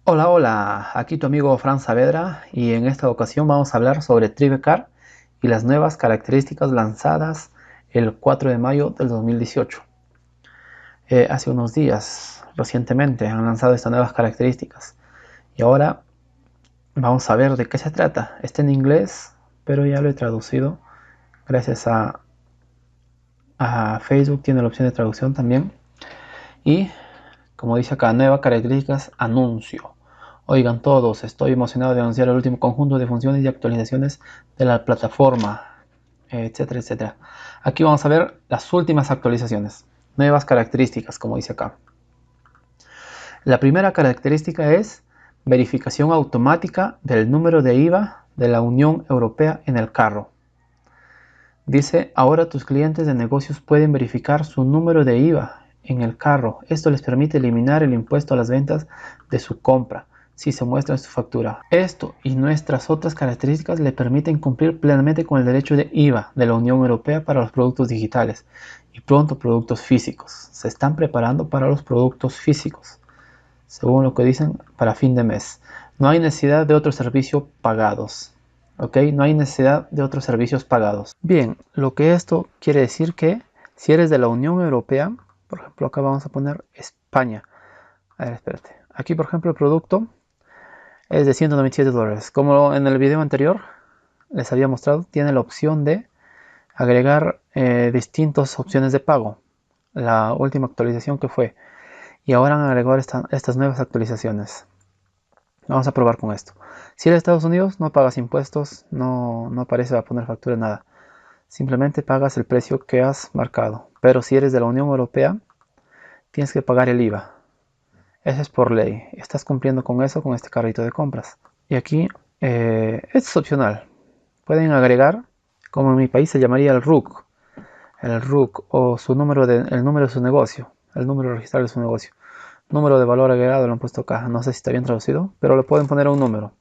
Hola, hola, aquí tu amigo Fran Saavedra y en esta ocasión vamos a hablar sobre Tribecar y las nuevas características lanzadas el 4 de mayo del 2018. Hace unos días, recientemente, han lanzado estas nuevas características y ahora vamos a ver de qué se trata. Está en inglés, pero ya lo he traducido gracias a Facebook, tiene la opción de traducción también. Y como dice acá, nuevas características, anuncio. Oigan todos, estoy emocionado de anunciar el último conjunto de funciones y actualizaciones de la plataforma, etcétera, etcétera. Aquí vamos a ver las últimas actualizaciones, nuevas características, como dice acá. La primera característica es verificación automática del número de IVA de la Unión Europea en el carro. Dice, ahora tus clientes de negocios pueden verificar su número de IVA en el carro. Esto les permite eliminar el impuesto a las ventas de su compra si se muestra en su factura. Esto y nuestras otras características le permiten cumplir plenamente con el derecho de IVA de la Unión Europea para los productos digitales y pronto productos físicos. Se están preparando para los productos físicos, según lo que dicen, para fin de mes. No hay necesidad de otro servicio pagados. ¿Ok? No hay necesidad de otros servicios pagados. Bien, lo que esto quiere decir que si eres de la Unión Europea, por ejemplo, acá vamos a poner España. A ver, espérate. Aquí, por ejemplo, el producto es de $197. Como en el video anterior les había mostrado, tiene la opción de agregar distintas opciones de pago. La última actualización que fue. Y ahora han agregado estas nuevas actualizaciones. Vamos a probar con esto. Si eres de Estados Unidos, no pagas impuestos, no aparece a poner factura, nada. Simplemente pagas el precio que has marcado. Pero si eres de la Unión Europea, tienes que pagar el IVA. Eso es por ley. Estás cumpliendo con eso con este carrito de compras. Y aquí es opcional. Pueden agregar, como en mi país se llamaría el RUC o el número de su negocio, el número registrado de su negocio. Número de valor agregado lo han puesto acá. No sé si está bien traducido, pero le pueden poner un número.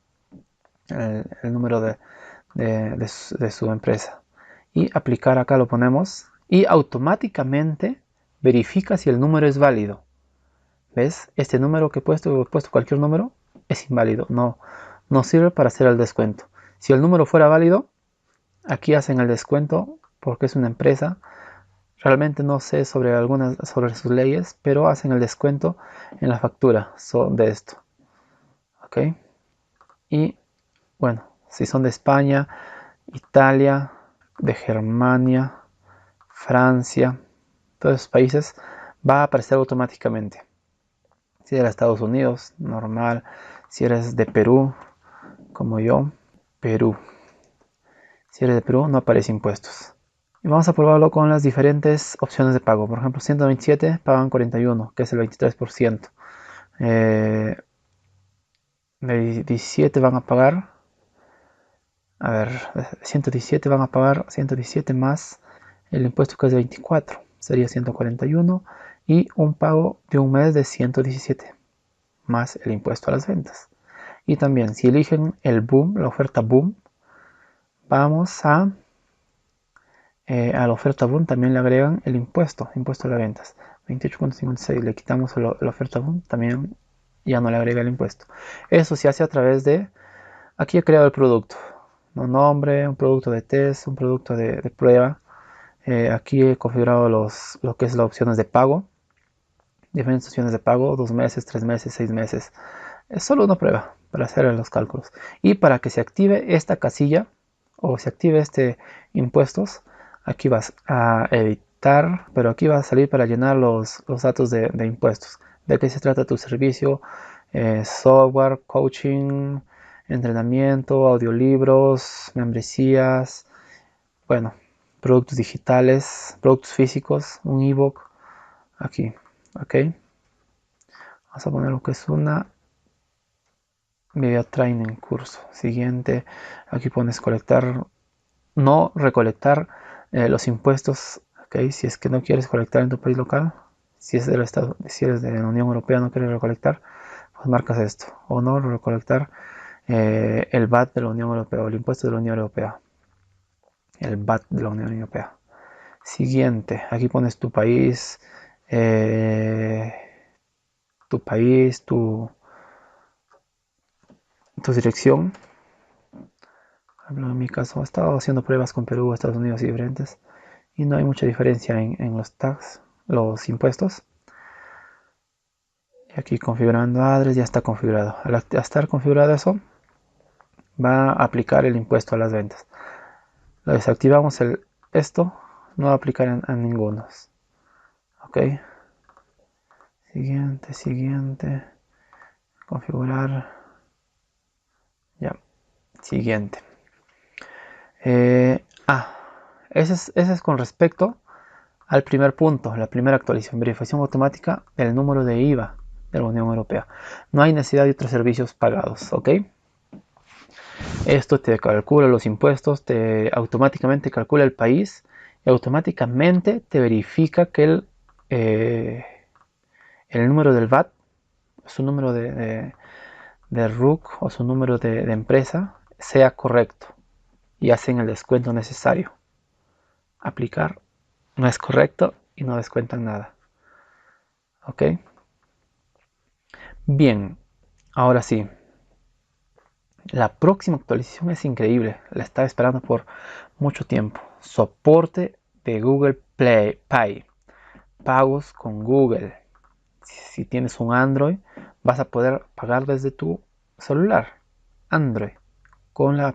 El número de su empresa. Y aplicar acá lo ponemos. Y automáticamente verifica si el número es válido. ¿Ves? Este número que he puesto cualquier número, es inválido. No sirve para hacer el descuento. Si el número fuera válido, aquí hacen el descuento porque es una empresa. Realmente no sé sobre sus leyes, pero hacen el descuento en la factura de esto. ¿Ok? Y bueno, si son de España, Italia, de Germania, Francia, todos esos países, va a aparecer automáticamente. Si eres de Estados Unidos, normal. Si eres de Perú, como yo, Perú. Si eres de Perú, no aparece impuestos. Y vamos a probarlo con las diferentes opciones de pago. Por ejemplo, 127 pagan 41, que es el 23%. 17 van a pagar. A ver, 117 van a pagar 117 más el impuesto que es de 24. Sería 141 y un pago de un mes de 117 más el impuesto a las ventas. Y también si eligen el boom, la oferta boom, vamos a la oferta boom también le agregan el impuesto a las ventas. 28,56 le quitamos la oferta boom, también ya no le agrega el impuesto. Eso se hace a través de, aquí he creado el producto, un nombre, un producto de test, un producto de prueba. Aquí he configurado lo que es las opciones de pago, diferentes opciones de pago, 2 meses, 3 meses, 6 meses. Es solo una prueba para hacer los cálculos. Y para que se active esta casilla o se active este impuestos, aquí vas a editar, pero aquí va a salir para llenar los datos de impuestos. ¿De qué se trata tu servicio? Software, coaching, entrenamiento, audiolibros, membresías, bueno, productos digitales, productos físicos, un ebook, aquí, ok. Vamos a poner lo que es una video training curso. Siguiente, aquí pones colectar, no recolectar los impuestos, ok. Si es que no quieres colectar en tu país local, si es del estado, si eres de la Unión Europea no quieres recolectar, pues marcas esto, o no recolectar el VAT de la Unión Europea o el impuesto de la Unión Europea, el VAT de la Unión Europea. Siguiente, aquí pones tu país, tu dirección. Por ejemplo, en mi caso he estado haciendo pruebas con Perú, Estados Unidos y diferentes, y no hay mucha diferencia en los tax, los impuestos. Y aquí configurando address ya está configurado. Al estar configurado eso, va a aplicar el impuesto a las ventas. Lo desactivamos esto, no va a aplicar a ninguno. Ok. Siguiente. Configurar. Ya. Siguiente. Ese es con respecto al primer punto, la primera actualización, verificación automática del número de IVA de la Unión Europea. No hay necesidad de otros servicios pagados, ¿ok? Esto te calcula los impuestos, automáticamente calcula el país y automáticamente te verifica que el número del VAT, su número de RUC o su número de empresa sea correcto y hacen el descuento necesario. Aplicar no es correcto y no descuentan nada. ¿Ok? Bien, ahora sí. La próxima actualización es increíble. La estaba esperando por mucho tiempo. Soporte de Google Pay. Pagos con Google. Si tienes un Android, vas a poder pagar desde tu celular. Android. Con la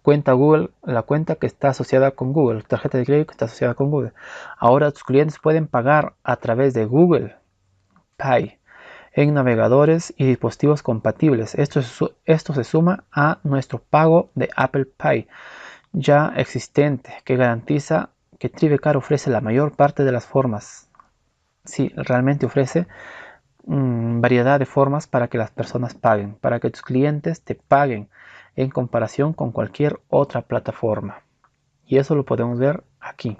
cuenta Google, la cuenta que está asociada con Google, tarjeta de crédito que está asociada con Google. Ahora tus clientes pueden pagar a través de Google Pay en navegadores y dispositivos compatibles. Esto se suma a nuestro pago de Apple Pay ya existente, que garantiza que Tribecar ofrece la mayor parte de las formas. Sí, realmente ofrece variedad de formas para que las personas paguen, para que tus clientes te paguen en comparación con cualquier otra plataforma. Y eso lo podemos ver aquí.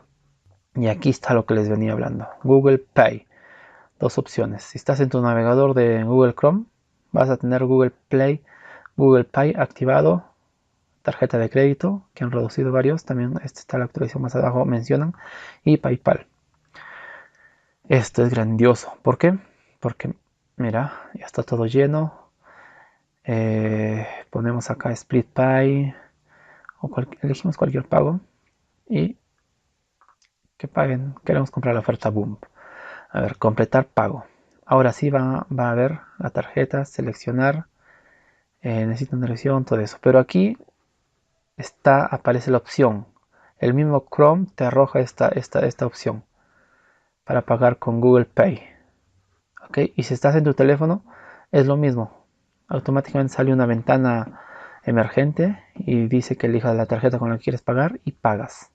Y aquí está lo que les venía hablando. Google Pay. Dos opciones. Si estás en tu navegador de Google Chrome, vas a tener Google Pay activado. Tarjeta de crédito, que han reducido varios. También está la actualización más abajo, mencionan. Y PayPal. Esto es grandioso. ¿Por qué? Porque, mira, ya está todo lleno. Ponemos acá Split Pay. Elegimos cualquier pago. Y que paguen. Queremos comprar la oferta Boom. A ver, completar pago. Ahora sí va a ver la tarjeta, seleccionar. Necesito una dirección, todo eso. Pero aquí aparece la opción. El mismo Chrome te arroja esta opción para pagar con Google Pay. ¿Ok? Y si estás en tu teléfono, es lo mismo. Automáticamente sale una ventana emergente y dice que elijas la tarjeta con la que quieres pagar y pagas.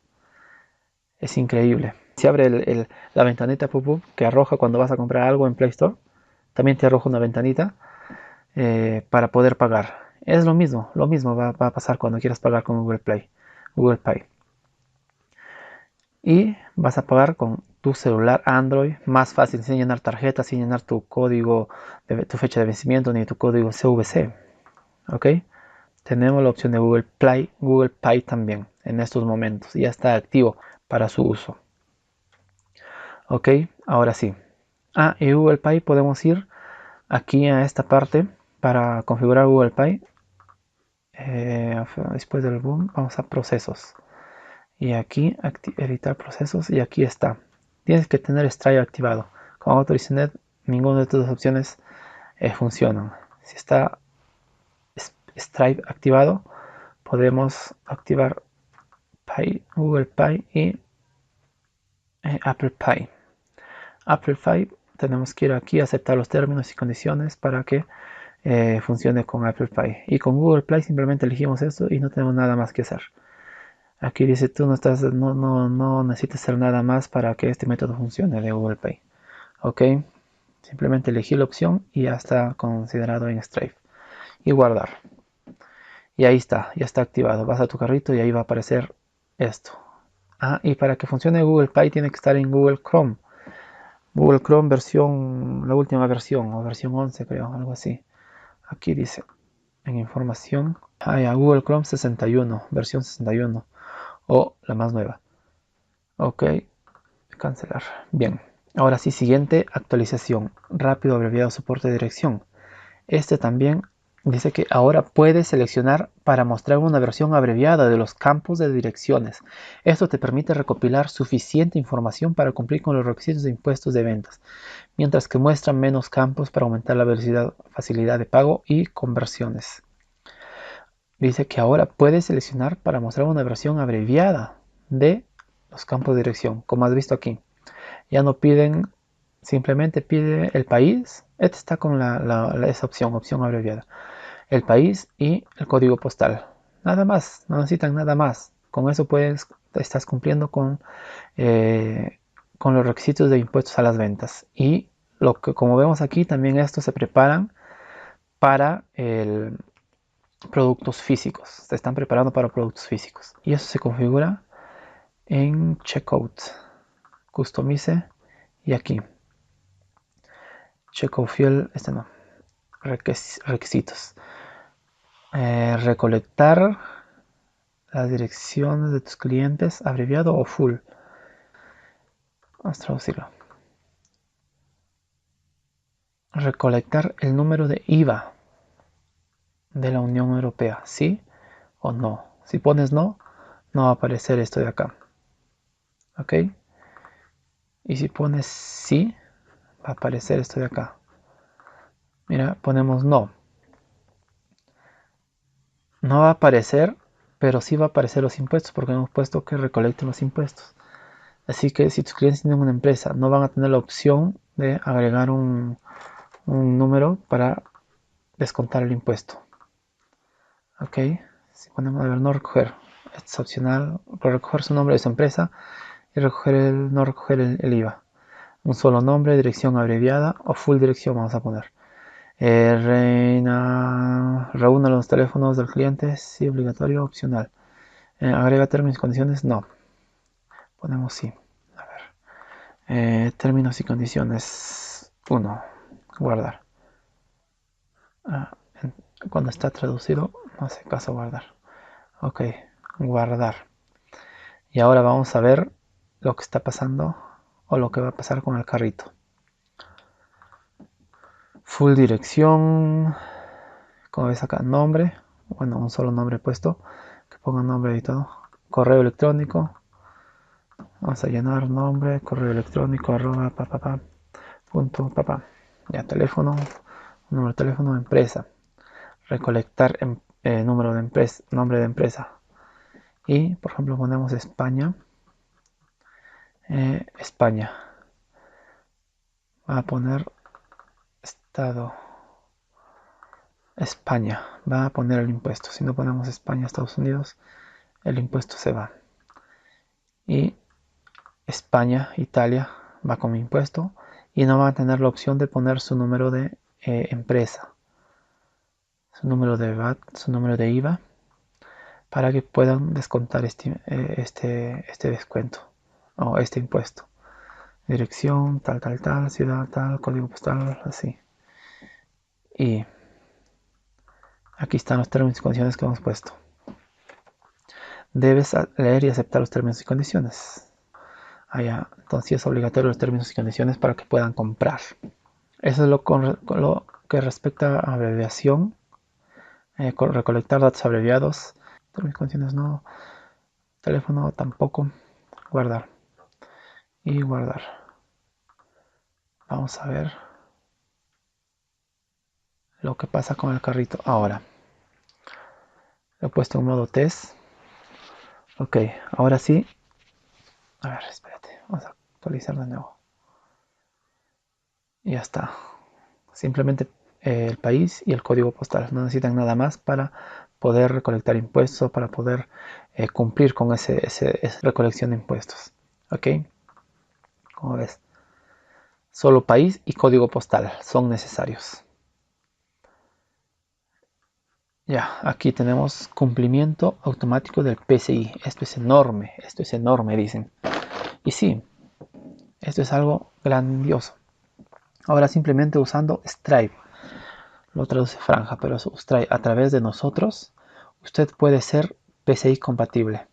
Es increíble. Si abre la ventanita que arroja cuando vas a comprar algo en Play Store, también te arroja una ventanita para poder pagar. Es lo mismo va a pasar cuando quieras pagar con Google Pay. Y vas a pagar con tu celular Android, más fácil, sin llenar tarjetas, sin llenar tu código, tu fecha de vencimiento, ni tu código CVC. ¿Ok? Tenemos la opción de Google Pay también en estos momentos. Ya está activo para su uso. Ok, ahora sí. Y Google Pay podemos ir aquí a esta parte para configurar Google Pay. Después del boom, vamos a procesos. Y aquí editar procesos y aquí está. Tienes que tener Stripe activado. Con AutoReset ninguna de estas dos opciones funcionan. Si está Stripe activado, podemos activar Google Pay y Apple Pay. Apple Pay tenemos que ir aquí a aceptar los términos y condiciones para que funcione con Apple Pay. Y con Google Play simplemente elegimos esto y no tenemos nada más que hacer. Aquí dice tú no necesitas hacer nada más para que este método funcione de Google Pay. Ok, simplemente elegí la opción y ya está considerado en Stripe. Y guardar. Y ahí está, ya está activado. Vas a tu carrito y ahí va a aparecer esto. Y para que funcione Google Pay tiene que estar en Google Chrome. Google Chrome la última versión, o versión 11 creo, algo así. Aquí dice, en información, Google Chrome 61, versión 61, o la más nueva. Ok, cancelar. Bien, ahora sí, siguiente actualización. Rápido abreviado soporte de dirección. Este también Dice que ahora puedes seleccionar para mostrar una versión abreviada de los campos de direcciones. Esto te permite recopilar suficiente información para cumplir con los requisitos de impuestos de ventas, mientras que muestra menos campos para aumentar la velocidad, facilidad de pago y conversiones. Dice que ahora puedes seleccionar para mostrar una versión abreviada de los campos de dirección, como has visto aquí. Ya no piden, simplemente pide el país. Este está con esa opción abreviada. El país y el código postal. Nada más, no necesitan nada más. Con eso estás cumpliendo con los requisitos de impuestos a las ventas. Y como vemos aquí, también estos se preparan para productos físicos. Se están preparando para productos físicos. Y eso se configura en Checkout. Customize y aquí. Checkout Field, este no. Requisitos. Recolectar las direcciones de tus clientes, abreviado o full. Vamos a traducirlo. Recolectar el número de IVA de la Unión Europea, ¿sí o no? Si pones no, no va a aparecer esto de acá. ¿Ok? Y si pones sí, va a aparecer esto de acá. Mira, ponemos no. No va a aparecer, pero sí va a aparecer los impuestos porque hemos puesto que recolecten los impuestos. Así que si tus clientes tienen una empresa, no van a tener la opción de agregar un número para descontar el impuesto. Ok, si ponemos a ver no recoger, esto es opcional, por recoger su nombre de su empresa y no recoger el IVA. Un solo nombre, dirección abreviada o full dirección vamos a poner. Reúna los teléfonos del cliente, sí, obligatorio, opcional. Agrega términos y condiciones, no. Ponemos sí. A ver. Términos y condiciones 1. Guardar. Cuando está traducido, no hace caso guardar. Ok, guardar. Y ahora vamos a ver lo que está pasando o lo que va a pasar con el carrito. Full dirección. Como ves acá, nombre. Bueno, un solo nombre puesto. Que ponga nombre y todo. Correo electrónico. Vamos a llenar nombre, correo electrónico, arroba, punto, Ya, teléfono, número de teléfono, empresa. Recolectar número de empresa, nombre de empresa. Y, por ejemplo, ponemos España. España. Va a poner estado. España. Va a poner el impuesto. Si no ponemos España, Estados Unidos, el impuesto se va. Y España, Italia, va como impuesto. Y no va a tener la opción de poner su número de empresa. Su número de VAT, su número de IVA, para que puedan descontar este descuento o este impuesto. Dirección, tal, ciudad, tal, código postal, así. Y aquí están los términos y condiciones que hemos puesto. Debes leer y aceptar los términos y condiciones. Allá, entonces es obligatorio los términos y condiciones para que puedan comprar. Eso es lo que respecta a abreviación. Recolectar datos abreviados. Términos y condiciones no. Teléfono tampoco. Guardar. Y guardar. Vamos a ver lo que pasa con el carrito ahora. Lo he puesto en modo test. Ok, ahora sí. A ver, espérate. Vamos a actualizar de nuevo. Y ya está. Simplemente el país y el código postal. No necesitan nada más para poder recolectar impuestos, para poder cumplir con esa recolección de impuestos. Ok, como ves. Solo país y código postal son necesarios. Ya, aquí tenemos cumplimiento automático del PCI. Esto es enorme, dicen. Y sí, esto es algo grandioso. Ahora simplemente usando Stripe, lo traduce franja, pero Stripe a través de nosotros, usted puede ser PCI compatible.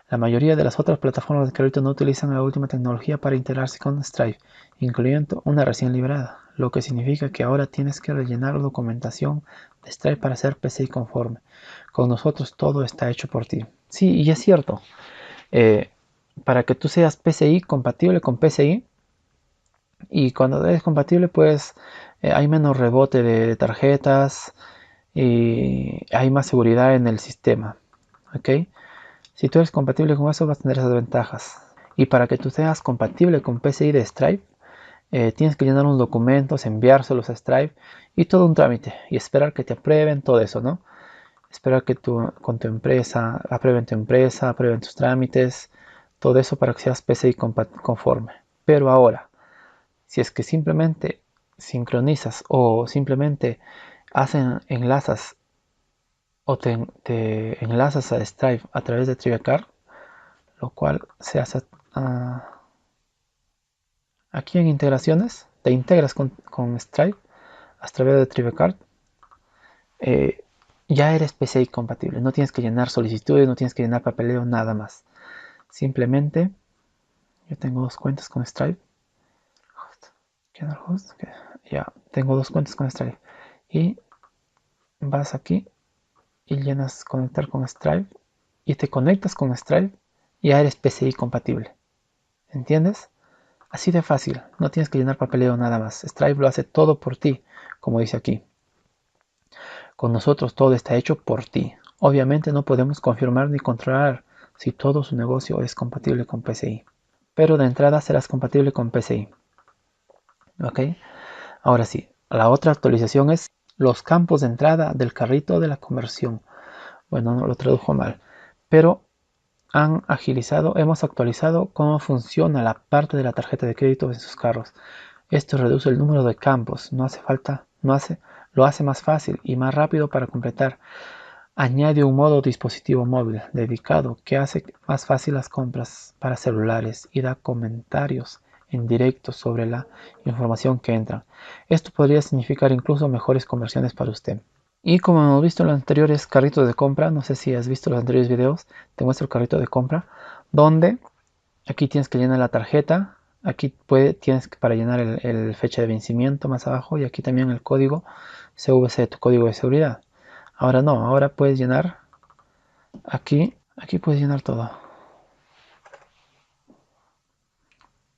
La mayoría de las otras plataformas de crédito no utilizan la última tecnología para integrarse con Stripe, incluyendo una recién liberada, lo que significa que ahora tienes que rellenar documentación de Stripe para ser PCI conforme. Con nosotros todo está hecho por ti. Sí, y es cierto. Para que tú seas PCI compatible con PCI, y cuando eres compatible, pues hay menos rebote de tarjetas y hay más seguridad en el sistema. ¿Ok? Si tú eres compatible con eso, vas a tener esas ventajas. Y para que tú seas compatible con PCI de Stripe, tienes que llenar unos documentos, enviárselos a Stripe y todo un trámite. Y esperar que te aprueben todo eso, ¿no? Esperar que con tu empresa, aprueben tus trámites, todo eso para que seas PCI conforme. Pero ahora, si es que simplemente sincronizas o simplemente enlazas o te enlazas a Stripe a través de Trivacar, lo cual se hace aquí en integraciones, te integras con Stripe a través de Trivacar, eh, ya eres PCI compatible, no tienes que llenar solicitudes, no tienes que llenar papeleo, nada más. Simplemente, yo tengo dos cuentas con Stripe, ya, tengo dos cuentas con Stripe, y vas aquí y llenas conectar con Stripe, y te conectas con Stripe, y ya eres PCI compatible, ¿entiendes? Así de fácil, no tienes que llenar papeleo nada más. Stripe lo hace todo por ti, como dice aquí. Con nosotros todo está hecho por ti. Obviamente no podemos confirmar ni controlar si todo su negocio es compatible con PCI. Pero de entrada serás compatible con PCI. ¿Ok? Ahora sí, la otra actualización es los campos de entrada del carrito de la conversión. Bueno, no lo tradujo mal. Pero hemos actualizado cómo funciona la parte de la tarjeta de crédito en sus carros. Esto reduce el número de campos, lo hace más fácil y más rápido para completar. Añade un modo dispositivo móvil dedicado que hace más fácil las compras para celulares y da comentarios en directo sobre la información que entra. Esto podría significar incluso mejores conversiones para usted. Y como hemos visto en los anteriores carritos de compra, no sé si has visto los anteriores videos, te muestro el carrito de compra, donde aquí tienes que llenar la tarjeta, aquí tienes que para llenar el fecha de vencimiento más abajo, y aquí también el código CVC, tu código de seguridad. Ahora no, ahora puedes llenar aquí puedes llenar todo.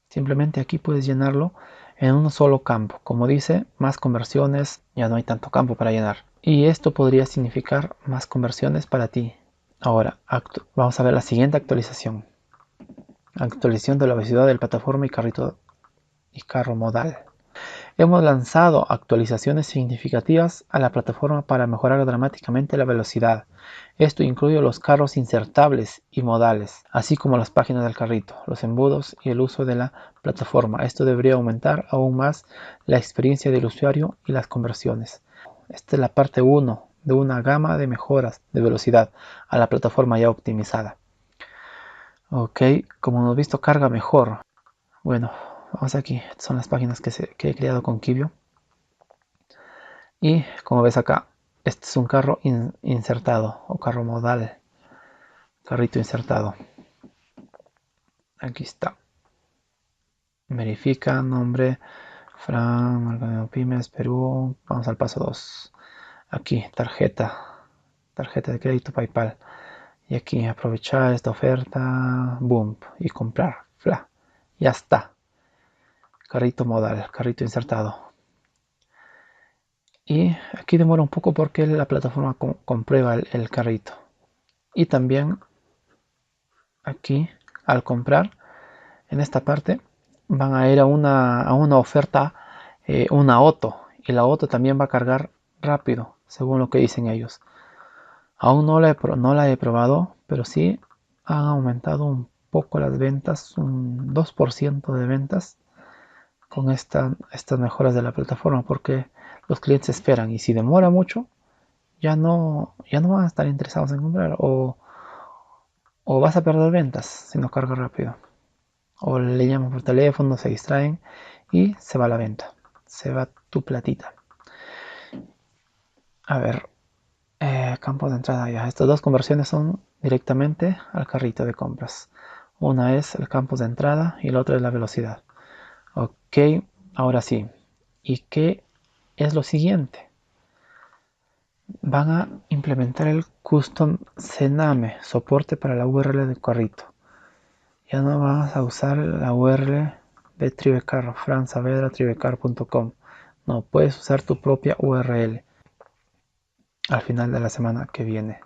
Simplemente aquí puedes llenarlo en un solo campo. Como dice, más conversiones, ya no hay tanto campo para llenar. Y esto podría significar más conversiones para ti. Ahora, vamos a ver la siguiente actualización. Actualización de la velocidad del plataforma y carro modal. Hemos lanzado actualizaciones significativas a la plataforma para mejorar dramáticamente la velocidad. Esto incluye los carros insertables y modales, así como las páginas del carrito, los embudos y el uso de la plataforma. Esto debería aumentar aún más la experiencia del usuario y las conversiones. Esta es la parte 1 de una gama de mejoras de velocidad a la plataforma ya optimizada. Ok, como hemos visto, carga mejor. Bueno, vamos aquí. Estas son las páginas que he creado con Kibio. Y como ves acá, este es un carro insertado o carro modal. Carrito insertado. Aquí está. Verifica, nombre, Fran, Marca Pymes, Perú. Vamos al paso 2. Aquí, tarjeta. Tarjeta de crédito PayPal. Y aquí, aprovechar esta oferta. Boom. Y comprar. Fla. Ya está. Carrito modal, carrito insertado. Y aquí demora un poco porque la plataforma comprueba el carrito. Y también aquí, al comprar, en esta parte, van a ir a una oferta, una auto. Y la auto también va a cargar rápido, según lo que dicen ellos. Aún no la he probado, pero sí han aumentado un poco las ventas, un 2% de ventas con estas mejoras de la plataforma, porque los clientes esperan, y si demora mucho, ya no van a estar interesados en comprar, o vas a perder ventas si no carga rápido, o le llaman por teléfono, se distraen y se va la venta, se va tu platita. A ver, campo de entrada ya. Estas dos conversiones son directamente al carrito de compras. Una es el campo de entrada y la otra es la velocidad. Ok, ahora sí. ¿Y qué es lo siguiente? Van a implementar el Custom CNAME, soporte para la URL del carrito. Ya no vas a usar la URL de Tribecar, fransaavedra.tribecar.com. No, puedes usar tu propia URL al final de la semana que viene.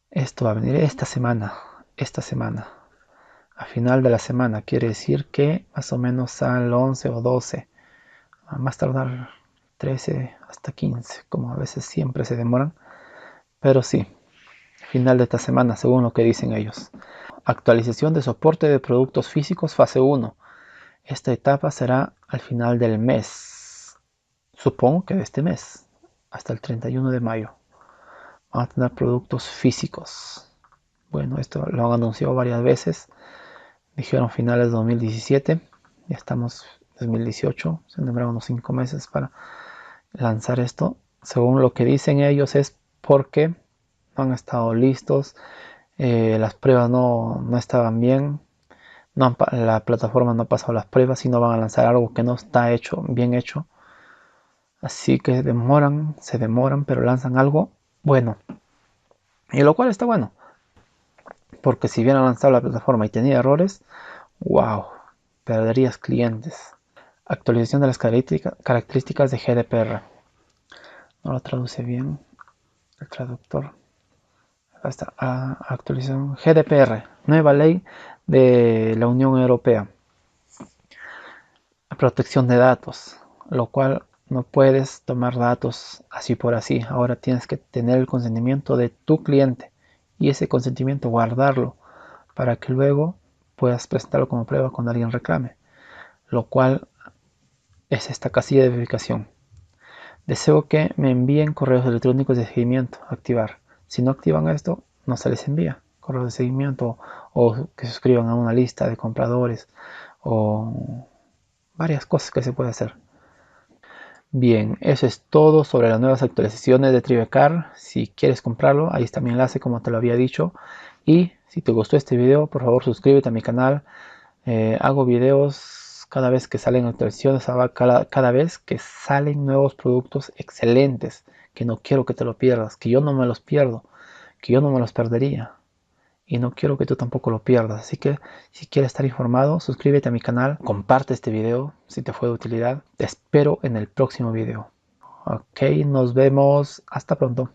Esto va a venir esta semana. A final de la semana quiere decir que más o menos al 11 o 12. A más tardar 13 hasta 15, como a veces siempre se demoran. Pero sí, final de esta semana, según lo que dicen ellos. Actualización de soporte de productos físicos fase 1. Esta etapa será al final del mes. Supongo que de este mes, hasta el 31 de mayo. Van a tener productos físicos. Bueno, esto lo han anunciado varias veces. Dijeron finales de 2017. Ya estamos en 2018. Se demoraron unos 5 meses para lanzar esto. Según lo que dicen ellos es porque no han estado listos. Las pruebas no estaban bien. La plataforma no ha pasado las pruebas y no van a lanzar algo que no está bien hecho. Así que se demoran, pero lanzan algo bueno. Y lo cual está bueno. Porque si bien han lanzado la plataforma y tenía errores, wow, perderías clientes. Actualización de las características de GDPR. No lo traduce bien el traductor. Acá está. Actualización GDPR. Nueva ley de la Unión Europea. Protección de datos. Lo cual no puedes tomar datos así por así. Ahora tienes que tener el consentimiento de tu cliente. Y ese consentimiento guardarlo para que luego puedas presentarlo como prueba cuando alguien reclame. Lo cual es esta casilla de verificación. Deseo que me envíen correos electrónicos de seguimiento. Activar. Si no activan esto, no se les envía correos de seguimiento o que se suscriban a una lista de compradores o varias cosas que se puede hacer. Bien, eso es todo sobre las nuevas actualizaciones de Tribecar. Si quieres comprarlo, ahí está mi enlace como te lo había dicho. Y si te gustó este video, por favor suscríbete a mi canal. Hago videos cada vez que salen actualizaciones, cada vez que salen nuevos productos excelentes, que no quiero que te lo pierdas, que yo no me los pierdo, que yo no me los perdería. Y no quiero que tú tampoco lo pierdas. Así que si quieres estar informado, suscríbete a mi canal, comparte este video si te fue de utilidad. Te espero en el próximo video. Ok, nos vemos. Hasta pronto.